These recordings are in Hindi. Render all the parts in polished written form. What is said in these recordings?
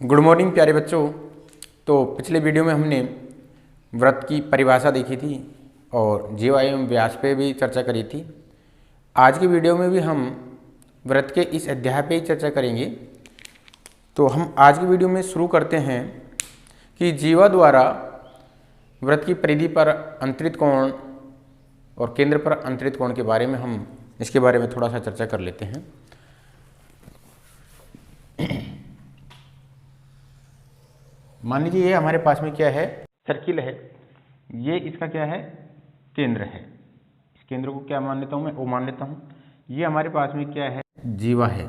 गुड मॉर्निंग प्यारे बच्चों। तो पिछले वीडियो में हमने व्रत की परिभाषा देखी थी और जीवा एवं व्यास पे भी चर्चा करी थी। आज की वीडियो में भी हम व्रत के इस अध्याय पे ही चर्चा करेंगे। तो हम आज की वीडियो में शुरू करते हैं कि जीवा द्वारा व्रत की परिधि पर अंतरित कोण और केंद्र पर अंतरित कोण के बारे में हम इसके बारे में थोड़ा सा चर्चा कर लेते हैं। मान लीजिए ये हमारे पास में क्या है, सर्किल है। ये इसका क्या है, केंद्र है। इस केंद्र को क्या मान लेता हूँ मैं, ओ मान लेता हूँ। ये हमारे पास में क्या है, जीवा है।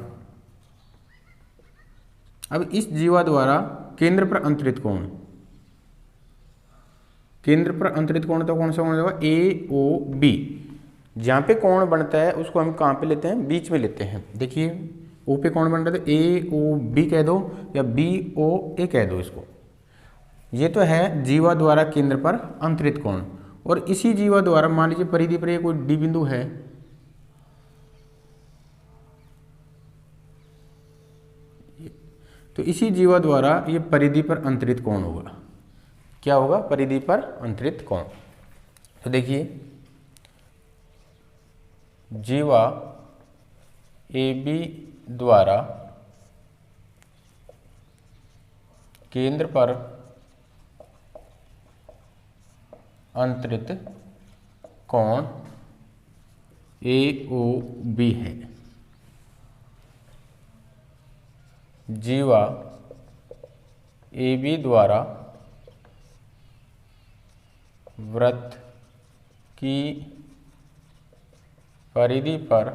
अब इस जीवा द्वारा केंद्र पर अंतरित कोण, केंद्र पर अंतरित कोण तो कौन सा कोण होगा, ए ओ बी। जहाँ पे कोण बनता है उसको हम कहाँ पे लेते हैं, बीच में लेते हैं। देखिए ओ पे कोण बन रहा है तो ए ओ बी कह दो या बी ओ ए कह दो इसको। ये तो है जीवा द्वारा केंद्र पर अंतरित कोण। और इसी जीवा द्वारा मान लीजिए परिधि पर कोई डी बिंदु है, तो इसी जीवा द्वारा ये परिधि पर अंतरित कोण होगा। क्या होगा, परिधि पर अंतरित कोण। तो देखिए जीवा ए बी द्वारा केंद्र पर अंतरित कोण ए ओ बी है। जीवा ए बी द्वारा व्रत की परिधि पर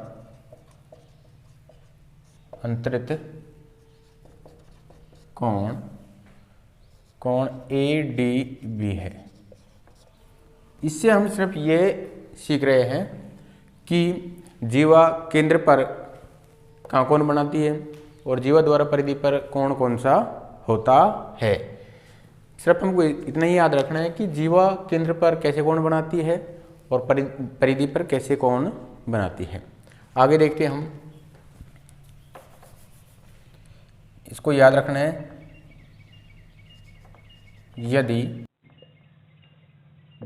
अंतरित कोण कोण ए डी बी है। इससे हम सिर्फ ये सीख रहे हैं कि जीवा केंद्र पर कहाँ कोण बनाती है और जीवा द्वारा परिधि पर कोण कौन सा होता है। सिर्फ हमको इतना ही याद रखना है कि जीवा केंद्र पर कैसे कोण बनाती है और परिधि पर कैसे कोण बनाती है। आगे देखते हैं हम, इसको याद रखना है। यदि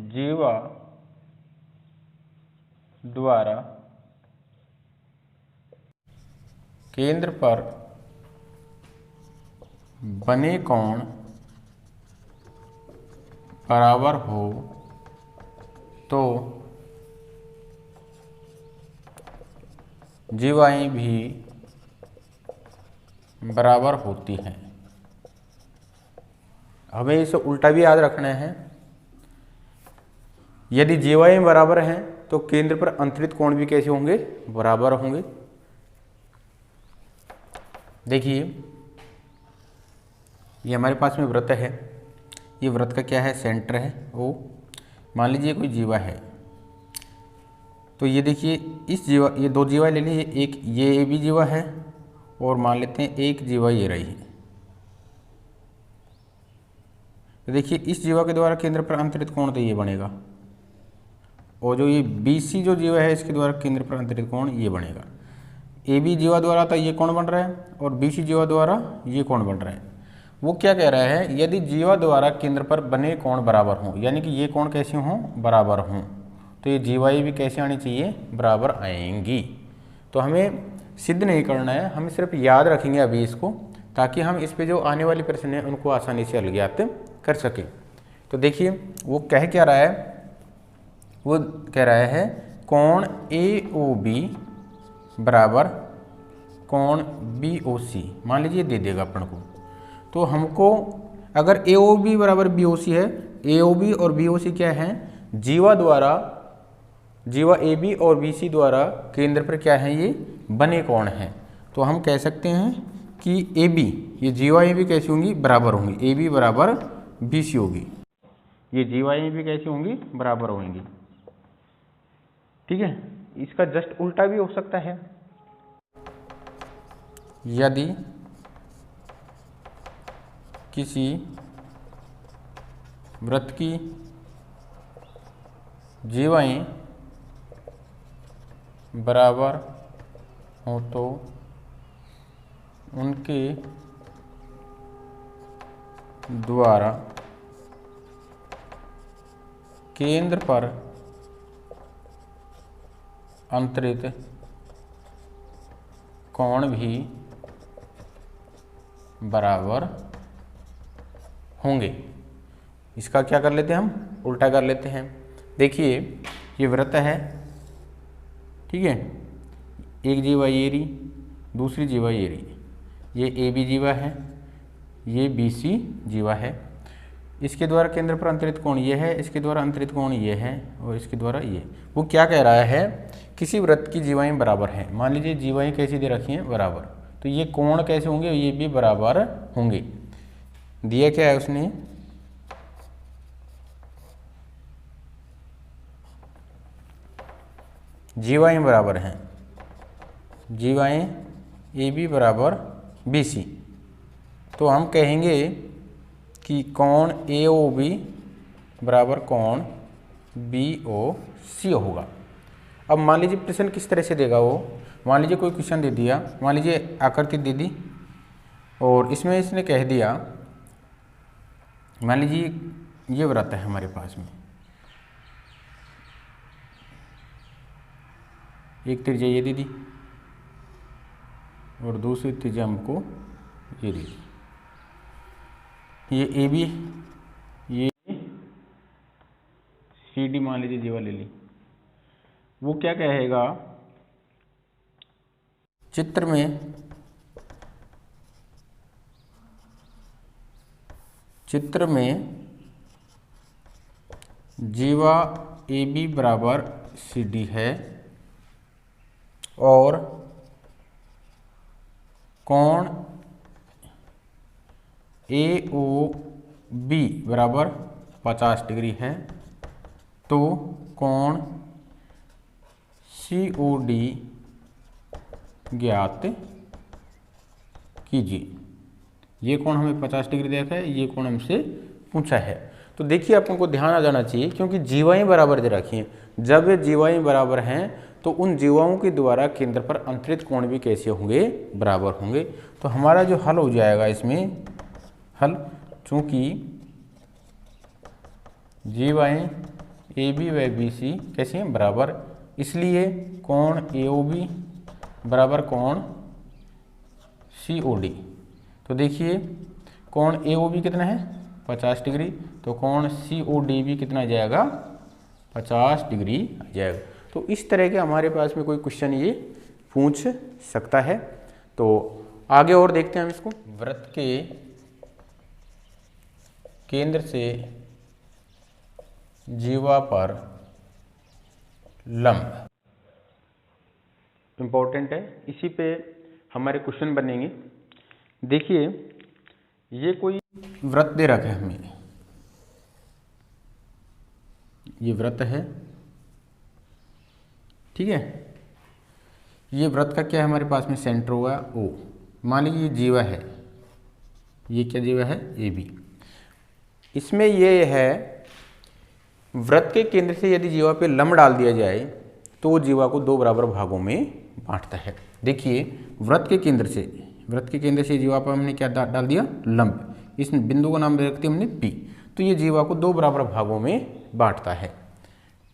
जीवा द्वारा केंद्र पर बने कोण बराबर हो तो जीवाएं भी बराबर होती हैं। हमें इसे उल्टा भी याद रखना है। यदि जीवाएं बराबर हैं तो केंद्र पर अंतरित कोण भी कैसे होंगे, बराबर होंगे। देखिए ये हमारे पास में वृत्त है। ये वृत्त का क्या है, सेंटर है ओ। मान लीजिए कोई जीवा है, तो ये देखिए इस जीवा, ये दो जीवा ले लीजिए, एक ये भी जीवा है और मान लेते हैं एक जीवा ये रही है। तो देखिए इस जीवा के द्वारा केंद्र पर अंतरित कोण तो ये बनेगा, और जो ये बी सी जो जीवा है इसके द्वारा केंद्र पर अंतरित कोण ये बनेगा। ए बी जीवा द्वारा तो ये कोण बन रहा है और बी सी जीवा द्वारा ये कोण बन रहा है। वो क्या कह रहा है, यदि जीवा द्वारा केंद्र पर बने कोण बराबर हों, यानी कि ये कोण कैसे हों, बराबर हों, तो ये जीवाएं भी कैसे आनी चाहिए, बराबर आएंगी। तो हमें सिद्ध नहीं करना है, हम सिर्फ याद रखेंगे अभी इसको, ताकि हम इस पे जो आने वाले प्रश्न हैं उनको आसानी से अलग कर सकें। तो देखिए वो कह क्या रहा है, वो कह रहा है कोण ए ओ बी बराबर कोण बी ओ सी। मान लीजिए दे देगा अपन को, तो हमको अगर ए ओ बी बराबर बी ओ सी है, ए ओ बी और बी ओ सी क्या है, जीवा द्वारा, जीवा ए बी और बी सी द्वारा केंद्र पर क्या है, ये बने कोण हैं। तो हम कह सकते हैं कि ए बी, ये जीवा ए बी कैसी होंगी, बराबर होंगी, ए बी बराबर बी सी होगी। ये जीवा ए बी कैसी होंगी, बराबर होंगी। ठीक है, इसका जस्ट उल्टा भी हो सकता है। यदि किसी वृत्त की जीवाएं बराबर हों तो उनके द्वारा केंद्र पर अंतरित कोण भी बराबर होंगे। इसका क्या कर लेते हैं, हम उल्टा कर लेते हैं। देखिए ये वृत्त है, ठीक है, एक जीवा ये रही, दूसरी जीवा ये रही, ये ए बी जीवा है, ये बी सी जीवा है। इसके द्वारा केंद्र पर अंतरित कोण ये है, इसके द्वारा अंतरित कोण ये है, और इसके द्वारा ये। वो क्या कह रहा है, किसी वृत्त की जीवाएं बराबर हैं। मान लीजिए जीवाएं कैसी दे रखी हैं, बराबर, तो ये कोण कैसे होंगे, ये भी बराबर होंगे। दिया क्या है उसने, जीवाएं बराबर हैं, जीवाएं ए बी बराबर बी सी, तो हम कहेंगे कि कोण ए ओ बी बराबर कोण बी ओ सी होगा। अब मान लीजिए प्रश्न किस तरह से देगा वो, मान लीजिए कोई क्वेश्चन दे दिया, मान लीजिए आकृति दे दी और इसमें इसने कह दिया, मान लीजिए ये वृत्त है हमारे पास में, एक त्रिज्या ये दे दी और दूसरी त्रिज्या हमको ये दे दी, ये ए बी, ये सी डी मान लीजिए जीवा ले ली। वो क्या कहेगा, चित्र में जीवा ए बी बराबर सी डी है और कोण ए ओ बी बराबर 50 डिग्री है, तो कोण सी ओ डी ज्ञात कीजिए। ये कोण हमें 50 डिग्री देखा है, ये कोण हमसे पूछा है। तो देखिए अपन को ध्यान आ जाना चाहिए, क्योंकि जीवाएं बराबर दे रखी हैं। जब ये जीवाएं बराबर हैं तो उन जीवाओं के द्वारा केंद्र पर अंतरित कोण भी कैसे होंगे, बराबर होंगे। तो हमारा जो हल हो जाएगा इसमें, हल चूंकि जीवाएं ए बी व बी सी कैसे हैं, बराबर, इसलिए कोण ए ओ बी बराबर कोण सी ओ डी। तो देखिए कोण ए ओ बी कितना है, 50 डिग्री, तो कोण सी ओ डी भी कितना आ जाएगा, 50 डिग्री आ जाएगा। तो इस तरह के हमारे पास में कोई क्वेश्चन ये पूछ सकता है। तो आगे और देखते हैं हम इसको। वृत्त के केंद्र से जीवा पर लंब, इम्पोर्टेंट है, इसी पे हमारे क्वेश्चन बनेंगे। देखिए ये कोई वृत्त दे रखा है हमें, ये वृत्त है, ठीक है। ये वृत्त का क्या है हमारे पास में, सेंटर हुआ ओ। मान लीजिए ये जीवा है, ये क्या जीवा है, ए बी। इसमें ये है वृत्त के केंद्र से यदि जीवा पे लंब डाल दिया जाए तो वो जीवा को दो बराबर भागों में बांटता है। देखिए वृत्त के केंद्र से जीवा पर हमने क्या डाल दिया, लंब। इस बिंदु का नाम रखते हमने पी। तो ये जीवा को दो बराबर भागों में बांटता है,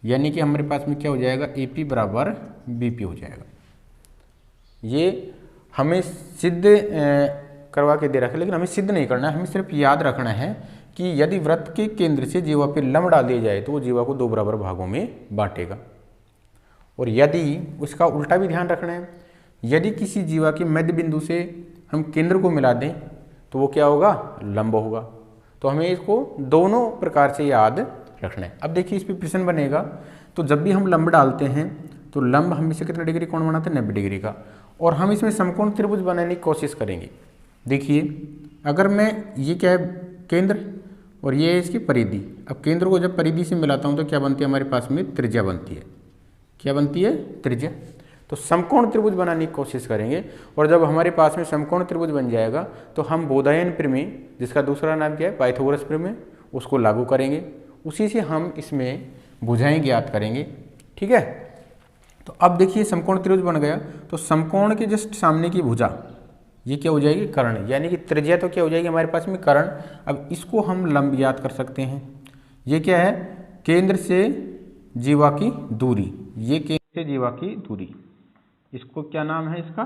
यानी कि हमारे पास में क्या हो जाएगा, ए पी बराबर बी पी हो जाएगा। ये हमें सिद्ध करवा के दे रखा है, लेकिन हमें सिद्ध नहीं करना है, हमें सिर्फ याद रखना है कि यदि वृत्त के केंद्र से जीवा पे लंब डाल दिया जाए तो वो जीवा को दो बराबर भागों में बांटेगा। और यदि उसका उल्टा भी ध्यान रखना है, यदि किसी जीवा के मध्य बिंदु से हम केंद्र को मिला दें तो वो क्या होगा, लंब होगा। तो हमें इसको दोनों प्रकार से याद रखना है। अब देखिए इस पर प्रश्न बनेगा, तो जब भी हम लंब डालते हैं तो लंब हमेशा कितना डिग्री कोण बनाते हैं, 90 डिग्री का। और हम इसमें समकोण त्रिभुज बनाने की कोशिश करेंगे। देखिए अगर मैं, ये क्या है केंद्र और ये है इसकी परिधि। अब केंद्र को जब परिधि से मिलाता हूँ तो क्या बनती है हमारे पास में, त्रिज्या बनती है। क्या बनती है, त्रिज्या। तो समकोण त्रिभुज बनाने की कोशिश करेंगे। और जब हमारे पास में समकोण त्रिभुज बन जाएगा तो हम बोधायन प्रमेय, जिसका दूसरा नाम क्या है, पाइथागोरस प्रमेय, उसको लागू करेंगे। उसी से हम इसमें भुजाएं ज्ञात करेंगे, ठीक है। तो अब देखिए समकोण त्रिभुज बन गया, तो समकोण के जस्ट सामने की भुजा, ये क्या हो जाएगी, कर्ण, यानी कि त्रिज्या तो क्या हो जाएगी हमारे पास में, कर्ण। अब इसको हम लंब याद कर सकते हैं। ये क्या है, केंद्र से जीवा की दूरी, ये केंद्र से जीवा की दूरी, इसको क्या नाम है इसका,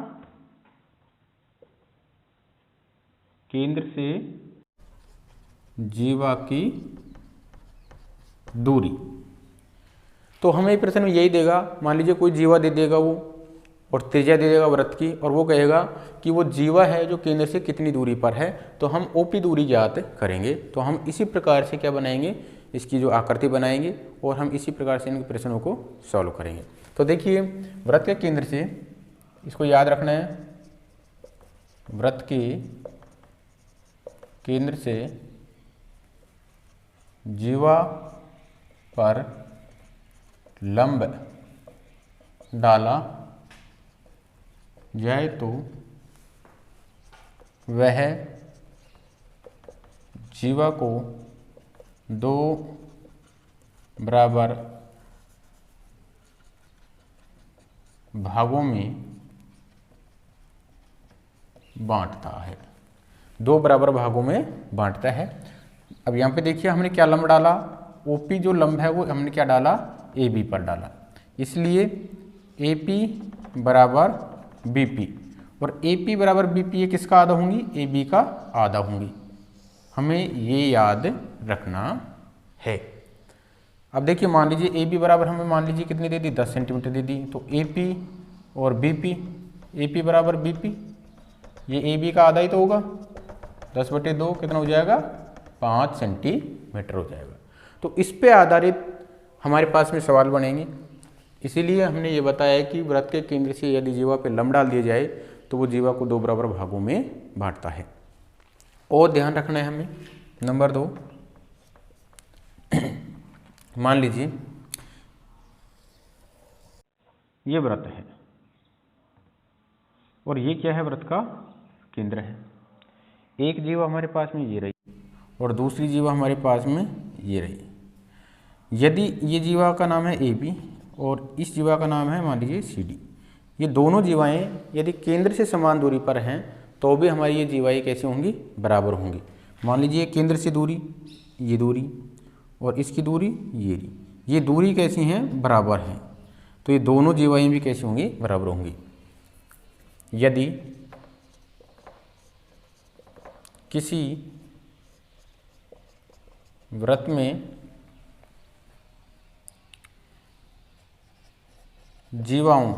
केंद्र से जीवा की दूरी। तो हमें प्रश्न में यही देगा, मान लीजिए कोई जीवा दे देगा वो, और त्रिज्या दे देगा वृत्त की, और वो कहेगा कि वो जीवा है जो केंद्र से कितनी दूरी पर है, तो हम ओपी दूरी ज्ञात करेंगे। तो हम इसी प्रकार से क्या बनाएंगे, इसकी जो आकृति बनाएंगे, और हम इसी प्रकार से इन प्रश्नों को सॉल्व करेंगे। तो देखिए, वृत्त के केंद्र से, इसको याद रखना है, वृत्त के केंद्र से जीवा पर लंब डाला जाए तो वह जीवा को दो बराबर भागों में बांटता है, दो बराबर भागों में बांटता है। अब यहाँ पे देखिए हमने क्या लंब डाला, ओपी जो लंब है वो हमने क्या डाला, ए बी पर डाला, इसलिए ए पी बराबर बी पी, और ए पी बराबर बी पी ये किसका आधा होंगी, ए बी का आधा होंगी। हमें ये याद रखना है। अब देखिए मान लीजिए ए बी बराबर हमें मान लीजिए कितनी दे दी, 10 सेंटीमीटर दे दी, तो ए पी और बी पी, ए पी बराबर बी पी, ये ए बी का आधा ही तो होगा, 10/2 कितना हो जाएगा, 5 सेंटीमीटर हो जाएगा। तो इस पे आधारित हमारे पास में सवाल बनेंगे। इसीलिए हमने ये बताया कि वृत्त के केंद्र से यदि जीवा पे लंब डाल दिया जाए तो वो जीवा को दो बराबर भागों में बांटता है। और ध्यान रखना है हमें, नंबर 2, मान लीजिए ये वृत्त है और ये क्या है, वृत्त का केंद्र है। एक जीवा हमारे पास में ये रही और दूसरी जीवा हमारे पास में ये रही। यदि ये जीवा का नाम है ए बी और इस जीवा का नाम है मान लीजिए सी डी, ये दोनों जीवाएं यदि केंद्र से समान दूरी पर हैं तो भी हमारी ये जीवाएं कैसी होंगी, बराबर होंगी। मान लीजिए केंद्र से दूरी, ये दूरी और इसकी दूरी ये दूरी कैसी हैं, बराबर हैं, तो ये दोनों जीवाएं भी कैसी होंगी, बराबर होंगी। यदि किसी वृत्त में जीवाओं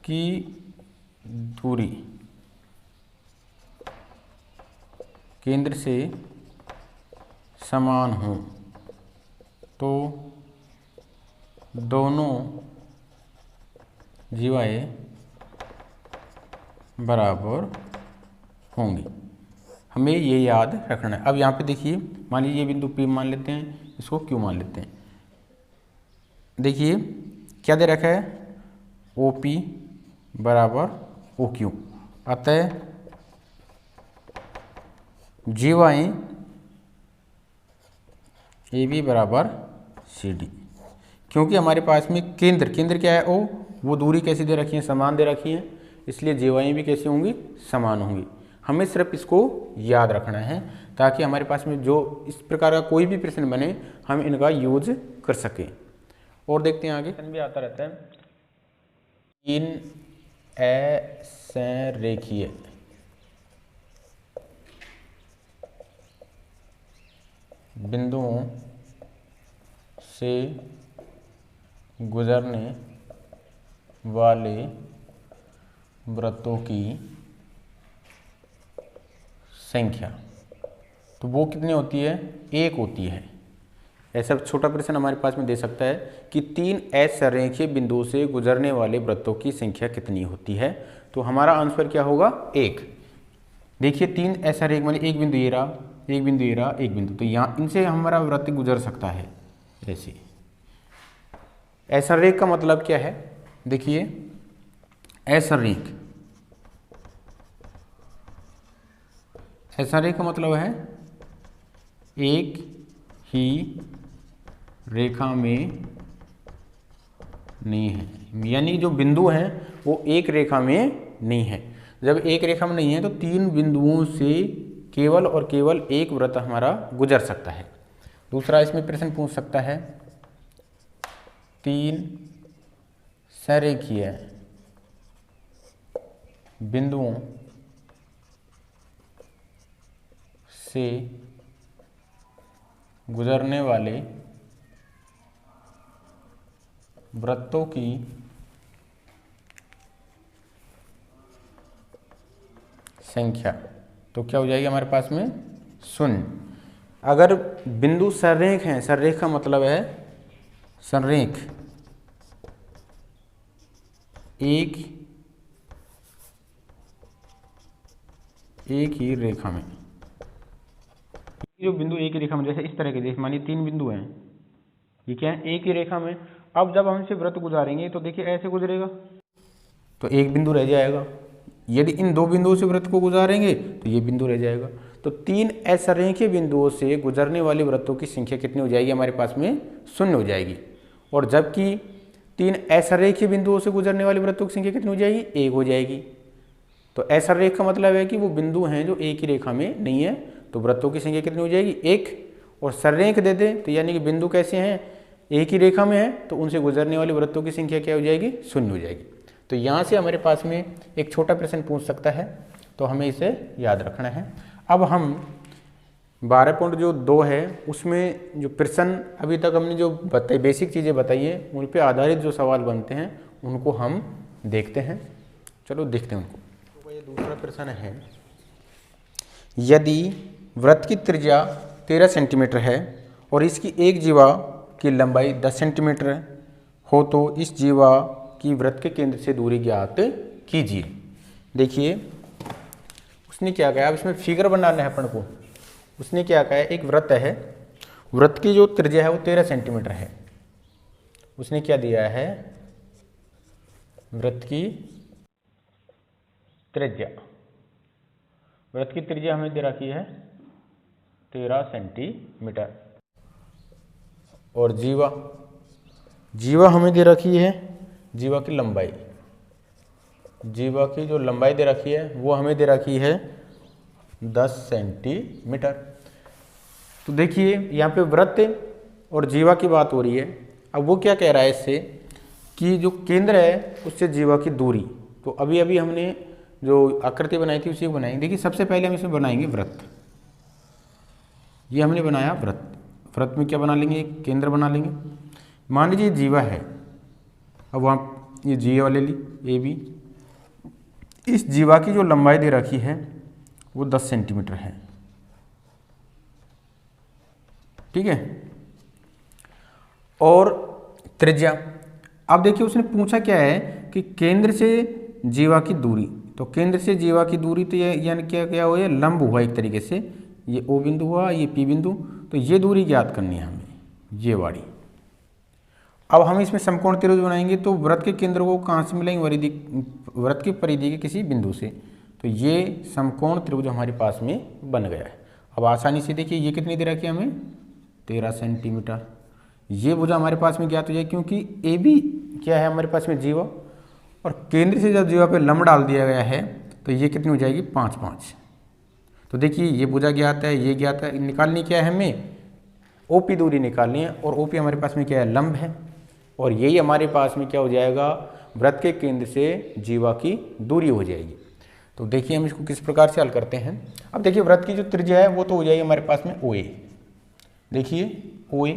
की दूरी केंद्र से समान हो तो दोनों जीवाएं बराबर होंगी। हमें ये याद रखना है। अब यहाँ पे देखिए मान लीजिए ये बिंदु P मान लेते हैं, इसको Q मान लेते हैं। देखिए क्या दे रखा है, OP बराबर OQ, अतः जीवाएं AB बराबर CD। क्योंकि हमारे पास में केंद्र क्या है O, वो दूरी कैसी दे रखी है, समान दे रखी है, इसलिए जीवाएं भी कैसी होंगी, समान होंगी। हमें सिर्फ इसको याद रखना है ताकि हमारे पास में जो इस प्रकार का कोई भी प्रश्न बने हम इनका यूज कर सकें। और देखते हैं आगे, भी आता रहता है, 3 असंरेखीय बिंदुओं से गुजरने वाले वृत्तों की संख्या, तो वो कितनी होती है, 1 होती है। ऐसा छोटा प्रश्न हमारे पास में दे सकता है कि 3 असंरेखीय बिंदुओं से गुजरने वाले वृत्तों की संख्या कितनी होती है, तो हमारा आंसर क्या होगा, 1। देखिए 3 असंरेखीय माने एक बिंदु ये रहा, एक बिंदु ये रहा, एक बिंदु, तो यहाँ इनसे हमारा वृत्त गुजर सकता है ऐसे। असंरेख का मतलब क्या है, देखिए असंरेख का मतलब है एक ही रेखा में नहीं है, यानी जो बिंदु हैं वो एक रेखा में नहीं है। जब एक रेखा में नहीं है तो 3 बिंदुओं से केवल और केवल एक वृत्त हमारा गुजर सकता है। दूसरा इसमें प्रश्न पूछ सकता है, 3 संरेखीय बिंदुओं से गुजरने वाले वृत्तों की संख्या, तो क्या हो जाएगी हमारे पास में 0। अगर बिंदु संरेख हैं, संरेख का मतलब है संरेख एक ही रेखा में, जो बिंदु एक ही रेखा में, जैसे इस तरह के, जैसे मानिए 3 बिंदु हैं, ये क्या है एक ही रेखा में। अब जब हम इसे वृत्त गुजारेंगे तो देखिए ऐसे गुजरेगा तो एक बिंदु रह जाएगा। यदि इन 2 बिंदुओं से वृत्त को गुजारेंगे तो ये बिंदु रह जाएगा। तो 3 असंरेखीय बिंदुओं से गुजरने वाले वृत्तों की संख्या कितनी हो जाएगी हमारे पास में 0 हो जाएगी। और जबकि 3 असंरेखीय बिंदुओं से गुजरने वाले वृत्तों की संख्या कितनी हो जाएगी 1 हो जाएगी। तो असंरेख का मतलब है कि वो बिंदु हैं जो एक ही रेखा में नहीं है, तो वृत्तों की संख्या कितनी हो जाएगी 1। और संरेख दे दे तो यानी कि बिंदु कैसे हैं एक ही रेखा में है, तो उनसे गुजरने वाले वृत्तों की संख्या क्या हो जाएगी 0 हो जाएगी। तो यहाँ से हमारे पास में एक छोटा प्रश्न पूछ सकता है, तो हमें इसे याद रखना है। अब हम 12.2 है उसमें जो प्रश्न अभी तक हमने जो बताई, बेसिक चीज़ें बताई है, उन पर आधारित जो सवाल बनते हैं उनको हम देखते हैं। चलो देखते हैं उनको। तो ये दूसरा प्रश्न है, यदि वृत्त की त्रिज्या 13 सेंटीमीटर है और इसकी एक जीवा की लंबाई 10 सेंटीमीटर हो तो इस जीवा की वृत्त के केंद्र से दूरी ज्ञात कीजिए। देखिए उसने क्या कहा, अब इसमें फिगर बनाना है अपन को। उसने क्या कहा है, एक वृत्त है, वृत्त की जो त्रिज्या है वो 13 सेंटीमीटर है। उसने क्या दिया है, वृत्त की त्रिज्या, वृत्त की त्रिज्या हमें दे रखी है 13 सेंटीमीटर और जीवा हमें दे रखी है, जीवा की लंबाई, जीवा की जो लंबाई दे रखी है वो हमें दे रखी है 10 सेंटीमीटर। तो देखिए यहाँ पे वृत्त और जीवा की बात हो रही है। अब वो क्या कह रहा है इससे कि जो केंद्र है उससे जीवा की दूरी, तो अभी अभी हमने जो आकृति बनाई थी उसी को बनाएंगे। देखिए सबसे पहले हम इसमें बनाएंगे वृत्त, ये हमने बनाया वृत्त। वृत्त में क्या बना लेंगे, एक केंद्र बना लेंगे। मान लीजिए जीवा है, अब वहाँ ये जीवा ले ली ए बी, इस जीवा की जो लंबाई दे रखी है वो 10 सेंटीमीटर है, ठीक है। और त्रिज्या, अब देखिए उसने पूछा क्या है कि केंद्र से जीवा की दूरी, तो केंद्र से जीवा की दूरी तो ये यानी क्या क्या हुआ, लंब हुआ एक तरीके से, ये ओ बिंदु हुआ, ये पी बिंदु, तो ये दूरी ज्ञात करनी है हमें, ये वाली। अब हम इसमें समकोण त्रिभुज बनाएंगे तो वृत्त के केंद्र को कहाँ से मिलेंगे, वृत्त की परिधि के किसी बिंदु से, तो ये समकोण त्रिभुज हमारे पास में बन गया है। अब आसानी से देखिए ये कितनी दे रखी है हमें 13 सेंटीमीटर, ये भुजा हमारे पास में ज्ञात हो जाए क्योंकि ए बी क्या है हमारे पास में जीवा, और केंद्र से जब जीवा पे लंब डाल दिया गया है तो ये कितनी हो जाएगी 5-5। तो देखिए ये भुजा ज्ञात है, ये ज्ञात है, निकालनी क्या है हमें ओपी दूरी निकालनी है, और ओपी हमारे पास में क्या है लंब है, और यही हमारे पास में क्या हो जाएगा वृत्त के केंद्र से जीवा की दूरी हो जाएगी। तो देखिए हम इसको किस प्रकार से हल करते हैं। अब देखिए वृत्त की जो त्रिज्या है वो तो हो जाएगी हमारे पास में ओ ए, देखिए ओ ए,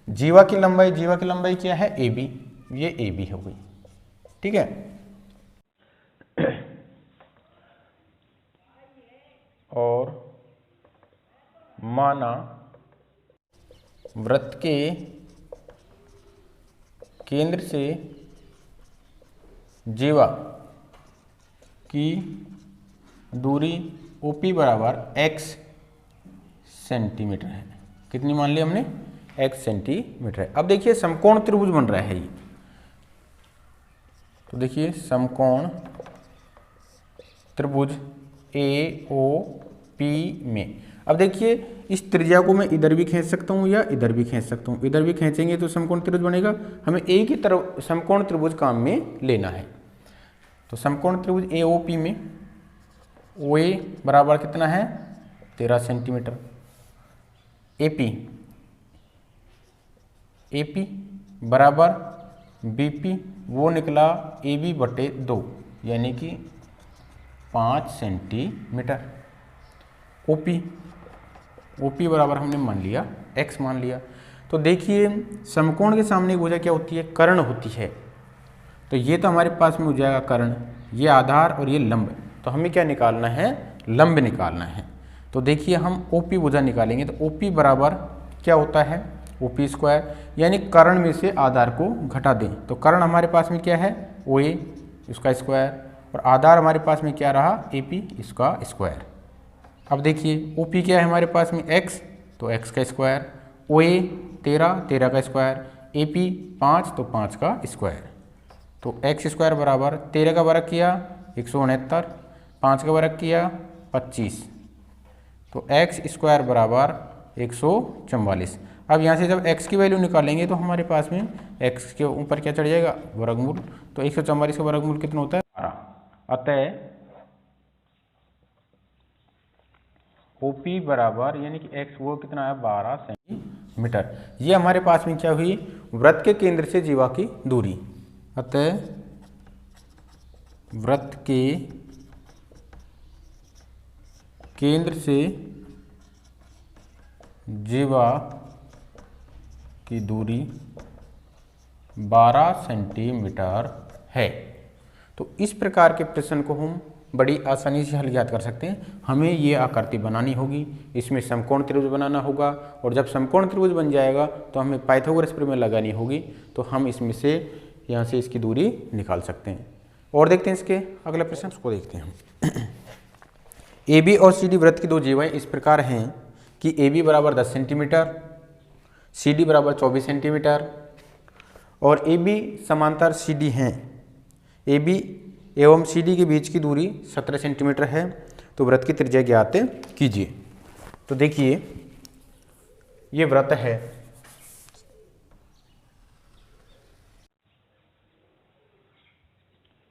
जीवा की लंबाई क्या है ए बी, ये ए बी हो गई, ठीक है। और माना वृत्त के केंद्र से जीवा की दूरी OP बराबर x सेंटीमीटर है। कितनी मान ली हमने x सेंटीमीटर है। अब देखिए समकोण त्रिभुज बन रहा है ये, तो देखिए समकोण त्रिभुज AOP में, अब देखिए इस त्रिज्या को मैं इधर भी खींच सकता हूँ या इधर भी खींच सकता हूँ, इधर भी खींचेंगे तो समकोण त्रिभुज बनेगा। हमें एक ही तरफ समकोण त्रिभुज काम में लेना है। तो समकोण त्रिभुज AOP में OA बराबर कितना है 13 सेंटीमीटर, AP बराबर BP वो निकला AB बटे 2 यानी कि 5 सेंटीमीटर। OP बराबर हमने मान लिया x मान लिया। तो देखिए समकोण के सामने भुजा क्या होती है, कर्ण होती है। तो ये तो हमारे पास में हो जाएगा कर्ण, ये आधार और ये लंब। तो हमें क्या निकालना है, लंब निकालना है। तो देखिए हम OP भुजा निकालेंगे तो OP बराबर क्या होता है OP स्क्वायर, यानी कर्ण में से आधार को घटा दें। तो कर्ण हमारे पास में क्या है OA इसका स्क्वायर, और आधार हमारे पास में क्या रहा AP इसका स्क्वायर। अब देखिए OP क्या है हमारे पास में x, तो x का स्क्वायर, OA 13 का स्क्वायर, AP 5 तो 5 का स्क्वायर। तो x स्क्वायर बराबर 13 का वर्ग किया 169, 5 का वर्ग किया 25, तो x स्क्वायर बराबर 144। अब यहाँ से जब x की वैल्यू निकालेंगे तो हमारे पास में x के ऊपर क्या चढ़ जाएगा वर्गमूल, तो 144 का वर्गमूल कितना होता है 12। अतः OP बराबर यानी कि x वो कितना है 12 सेंटीमीटर। ये हमारे पास में क्या हुई वृत्त के केंद्र से जीवा की दूरी। अतः वृत्त के केंद्र से जीवा की दूरी 12 सेंटीमीटर है। तो इस प्रकार के प्रश्न को हम बड़ी आसानी से हल ज्ञात कर सकते हैं। हमें ये आकृति बनानी होगी, इसमें समकोण त्रिभुज बनाना होगा, और जब समकोण त्रिभुज बन जाएगा तो हमें पाइथागोरस प्रमेय लगानी होगी। तो हम इसमें से यहाँ से इसकी दूरी निकाल सकते हैं। और देखते हैं इसके अगले प्रश्न को देखते हैं हम। AB और CD वृत्त की दो जीवाएं इस प्रकार हैं कि AB बराबर 10 सेंटीमीटर, CD बराबर 24 सेंटीमीटर, और AB समांतर CD हैं। AB एवं CD के बीच की दूरी 17 सेंटीमीटर है। तो वृत्त की त्रिज्या ज्ञात कीजिए। तो देखिए ये वृत्त है,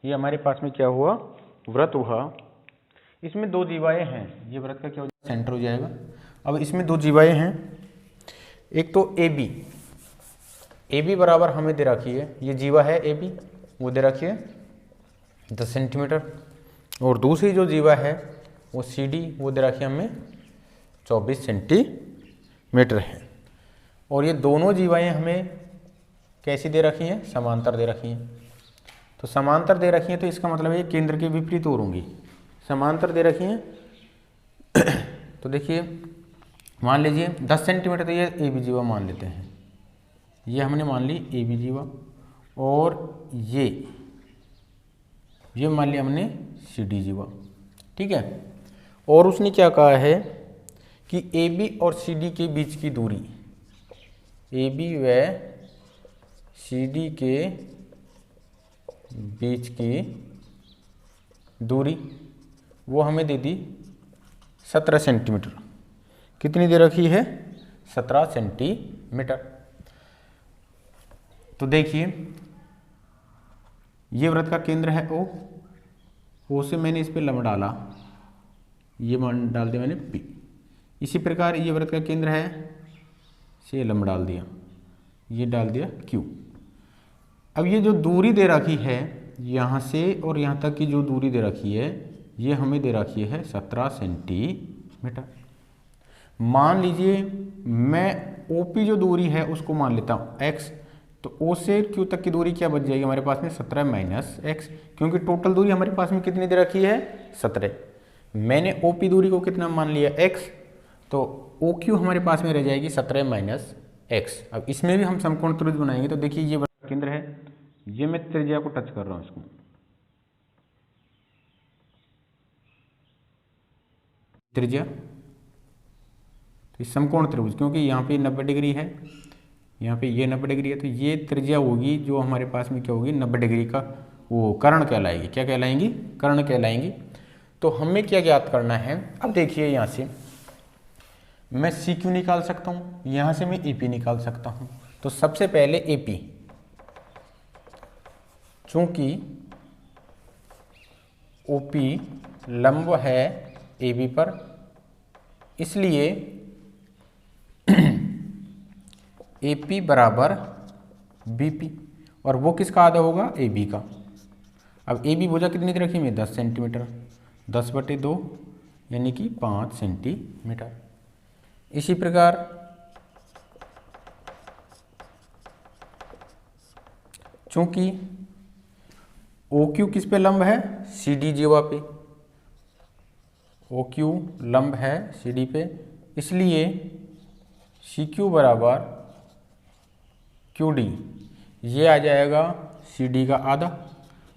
ये हमारे पास में क्या हुआ वृत्त हुआ। इसमें दो जीवाएं हैं, ये वृत्त का क्या हो जाएगा सेंटर हो जाएगा। अब इसमें दो जीवाएं हैं, एक तो AB बराबर हमें दे रखी है, ये जीवा है AB वो दे रखी है 10 सेंटीमीटर, और दूसरी जो जीवा है वो CD वो दे रखी है हमें 24 सेंटीमीटर है। और ये दोनों जीवाएं हमें कैसी दे रखी हैं समांतर दे रखी हैं। तो समांतर दे रखी हैं तो इसका मतलब है केंद्र के विपरीत ओर होंगी, समांतर दे रखी हैं। तो देखिए मान लीजिए 10 सेंटीमीटर, तो ये AB जीवा मान लेते हैं, ये हमने मान ली AB जीवा, और ये मान लिया हमने CD जीवा, ठीक है। और उसने क्या कहा है कि AB और CD के बीच की दूरी, AB व CD के बीच की दूरी वो हमें दे दी 17 सेंटीमीटर। कितनी दे रखी है 17 सेंटीमीटर। तो देखिए ये वृत्त का केंद्र है O से मैंने इस पे लंब डाला, ये मान डाल दिया मैंने P। इसी प्रकार ये वृत्त का केंद्र है, से लंब डाल दिया, ये डाल दिया Q। अब ये जो दूरी दे रखी है यहाँ से और यहाँ तक की जो दूरी दे रखी है ये हमें दे रखी है 17 सेंटीमीटर। मान लीजिए मैं OP जो दूरी है उसको मान लेता हूँ x, तो O से Q तक की दूरी क्या बच जाएगी हमारे पास में 17 माइनस x, क्योंकि टोटल दूरी हमारे पास में कितनी दे रखी है 17। मैंने OP दूरी को कितना मान लिया x, तो OQ हमारे पास में रह जाएगी 17 माइनस x। अब इसमें भी हम समकोण त्रिभुज बनाएंगे। तो देखिए ये केंद्र है, ये मैं त्रिज्या को टच कर रहा हूँ इसको, त्रिज्या, तो समकोण त्रिभुज क्योंकि यहाँ पे 90 डिग्री है, यहाँ पे ये 90 डिग्री है, तो ये त्रिज्या होगी जो हमारे पास में क्या होगी 90 डिग्री का वो कर्ण कहलाएगी। क्या कहलाएंगी कर्ण कहलाएंगी। तो हमें क्या ज्ञात करना है, अब देखिए यहाँ से मैं CQ निकाल सकता हूँ, यहाँ से मैं AP निकाल सकता हूँ। तो सबसे पहले AP, चूंकि OP लंब है AB पर, इसलिए AP बराबर BP, और वो किसका आधा होगा, AB का। अब AB भुजा कितनी रखी है, 10 सेंटीमीटर, 10/2 यानी कि 5 सेंटीमीटर। इसी प्रकार चूंकि OQ किस पे लंब है, CD जीवा पे, OQ लंब है CD पे, इसलिए CQ बराबर QD, ये आ जाएगा CD का आधा,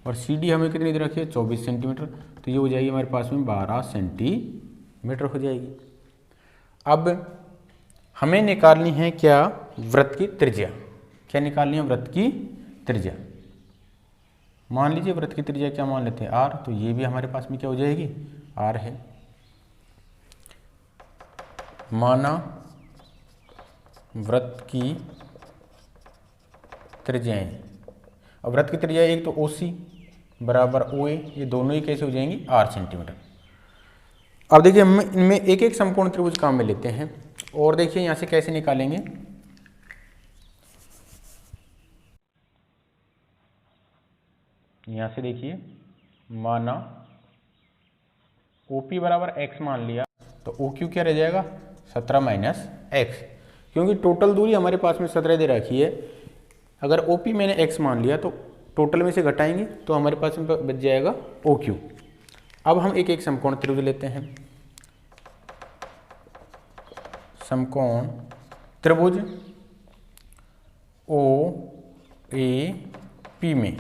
और CD हमें कितनी दे रखी है, 24 सेंटीमीटर, तो ये हो जाएगी हमारे पास में 12 सेंटीमीटर हो जाएगी। अब हमें निकालनी है क्या, वृत्त की त्रिज्या। क्या निकालनी है, वृत्त की त्रिज्या। मान लीजिए वृत्त की त्रिज्या क्या मान लेते हैं, R, तो ये भी हमारे पास में क्या हो जाएगी, R है। माना वृत्त की त्रिज्याएं, अब वृत्त की त्रिज्या एक तो OC बराबर OA, ये दोनों ही कैसे हो जाएंगी, 8 सेंटीमीटर। अब देखिए हम इनमें एक एक समकोण त्रिभुज काम में लेते हैं, और देखिए यहाँ से कैसे निकालेंगे। यहाँ से देखिए, माना OP बराबर x मान लिया, तो OQ क्या रह जाएगा, 17 माइनस x, क्योंकि टोटल दूरी हमारे पास में 17 दे रखी है। अगर OP मैंने x मान लिया तो टोटल में से घटाएंगे तो हमारे पास में बच जाएगा OQ। अब हम एक एक समकोण त्रिभुज लेते हैं। समकोण त्रिभुज OAP में,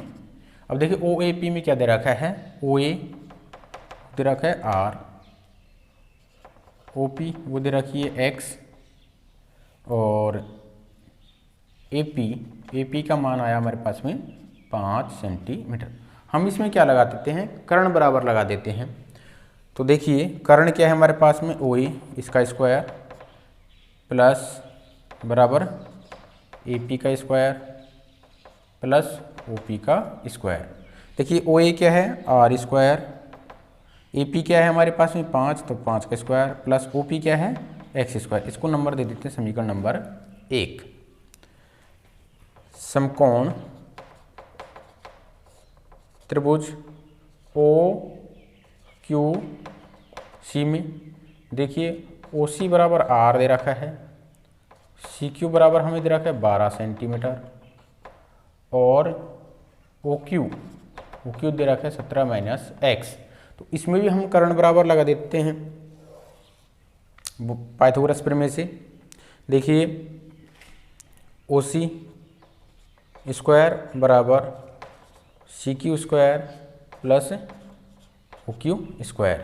अब देखिए OAP में क्या दे रखा है, OA दे रखा है R, OP वो दे रखी है x, और AP का मान आया हमारे पास में 5 सेंटीमीटर। हम इसमें क्या लगा देते हैं, कर्ण बराबर लगा देते हैं। तो देखिए कर्ण क्या है हमारे पास में, OA इसका स्क्वायर प्लस बराबर AP का स्क्वायर प्लस OP का स्क्वायर। देखिए OA क्या है, R स्क्वायर, AP क्या है हमारे पास में 5, तो 5 का स्क्वायर प्लस OP क्या है, x स्क्वायर। इसको नंबर दे देते हैं समीकरण नंबर 1। समकोण त्रिभुज OQC में देखिए OC बराबर R दे रखा है, CQ बराबर हमें दे रखा है 12 सेंटीमीटर, और OQ दे रखा है 17 माइनस x। तो इसमें भी हम कर्ण बराबर लगा देते हैं पाइथागोरस प्रमेय से। देखिए OC स्क्वायर बराबर CQ square plus OQ square.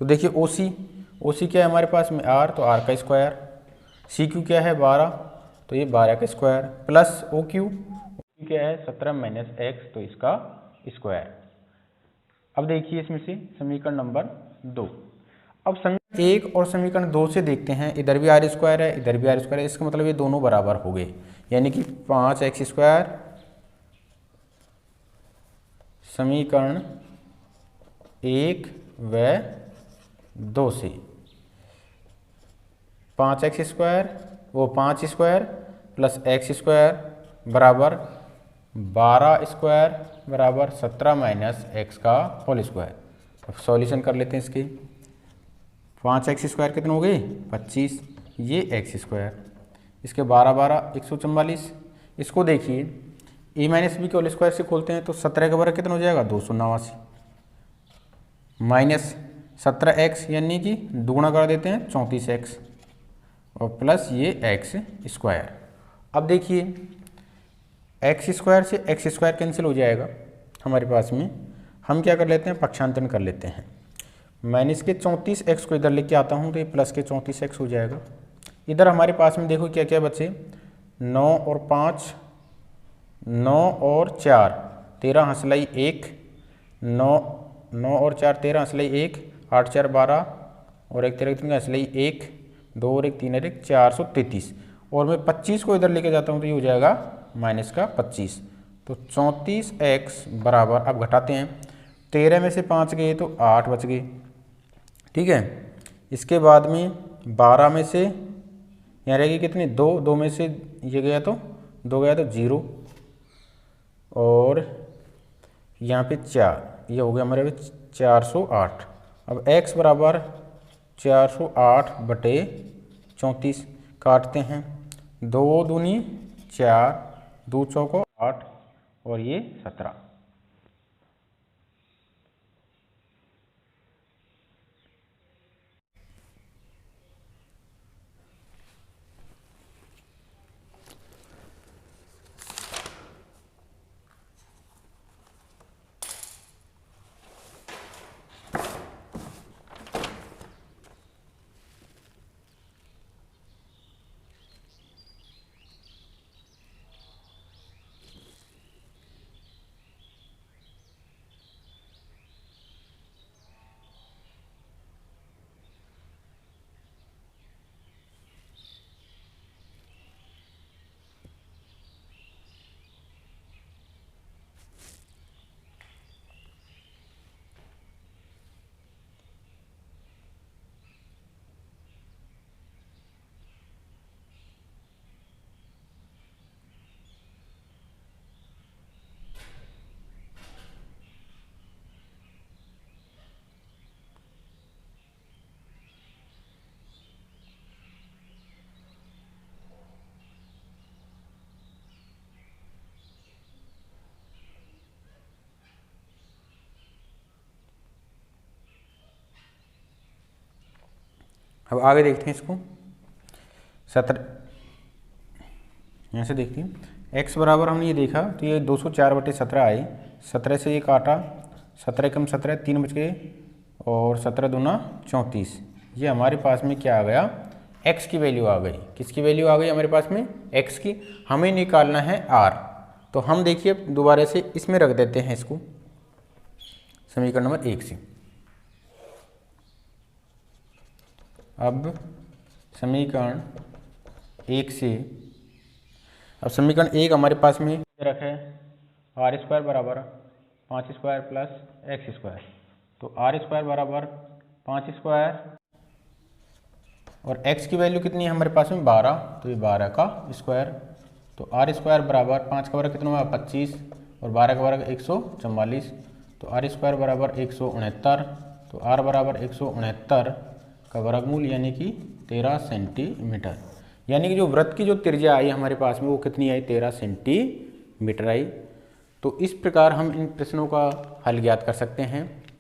तो देखिए OC क्या है हमारे पास में R, तो R का स्क्वायर, CQ क्या है 12, तो ये 12 का स्क्वायर प्लस OQ क्या है 17 माइनस x, तो इसका स्क्वायर। अब देखिए इसमें से समीकरण नंबर 2। अब समीकरण 1 और समीकरण 2 से देखते हैं, इधर भी R स्क्वायर है, इधर भी R स्क्वायर है, इसका मतलब ये दोनों बराबर हो गए, यानी कि 5x स्क्वायर समीकरण 1 व 2 से 5x स्क्वायर वो 5 स्क्वायर प्लस x स्क्वायर बराबर 12 स्क्वायर बराबर 17 माइनस x का होल स्क्वायर। अब सॉल्यूशन कर लेते हैं इसके। 5x स्क्वायर कितने हो गए 25, ये x स्क्वायर, इसके 12 144। इसको देखिए a माइनस बी के होल स्क्वायर से खोलते हैं तो 17 का वर्ग कितना हो जाएगा 289 माइनस 17x यानी कि दुगुना कर देते हैं 34x और प्लस ये x स्क्वायर। अब देखिए x स्क्वायर से x स्क्वायर कैंसिल हो जाएगा हमारे पास में, हम क्या कर लेते हैं पक्षांतरण कर लेते हैं। माइनस के 34x को इधर लेके आता हूँ तो ये प्लस के 34x हो जाएगा। इधर हमारे पास में देखो क्या क्या बचे 9 और 5, 9 और 4 13 हंसलाई 1, 9 और 4 13 हंसलाई 1, 8 4 12 और एक 13 हंसलाई 1, 2 और 1 3 और 1 433 और मैं 25 को इधर लेके जाता हूँ तो ये हो जाएगा माइनस का 25। तो 34x बराबर, अब घटाते हैं 13 में से 5 गए तो 8 बच गए, ठीक है। इसके बाद में 12 में से यहाँ रहेगी कितनी, 2 में से ये गया तो 2 गया तो 0, और यहाँ पे 4, ये हो गया हमारे 408। अब x बराबर 408 बटे 34 काटते हैं, 2 दूनी 4, 2 चौको 8 और ये 17। अब आगे देखते हैं इसको। 17 यहाँ से देखते हैं, x बराबर हमने ये देखा तो ये 204 बटे 17 आई, 17 से ये काटा, 17 कम 17 3 बच गए, और 17 दूना 34। ये हमारे पास में क्या आ गया, x की वैल्यू आ गई। किसकी वैल्यू आ गई हमारे पास में, x की। हमें निकालना है r, तो हम देखिए दोबारा से इसमें रख देते हैं इसको, समीकरण नंबर 1 से। अब समीकरण 1 से, अब समीकरण 1 हमारे पास में रखे आर स्क्वायर बराबर 5 स्क्वायर प्लस एक्स स्क्वायर, तो आर स्क्वायर बराबर 5 स्क्वायर और x की वैल्यू कितनी है हमारे पास में 12, तो ये 12 का स्क्वायर, तो आर स्क्वायर बराबर 5 का वर्ग कितना हुआ 25 और 12 का वर्ग 144, तो आर स्क्वायर बराबर 169, तो आर बराबर 169 का वर्गमूल यानी कि 13 सेंटीमीटर। यानी कि जो वृत्त की जो त्रिज्या आई हमारे पास में वो कितनी आई, 13 सेंटीमीटर आई। तो इस प्रकार हम इन प्रश्नों का हल ज्ञात कर सकते हैं।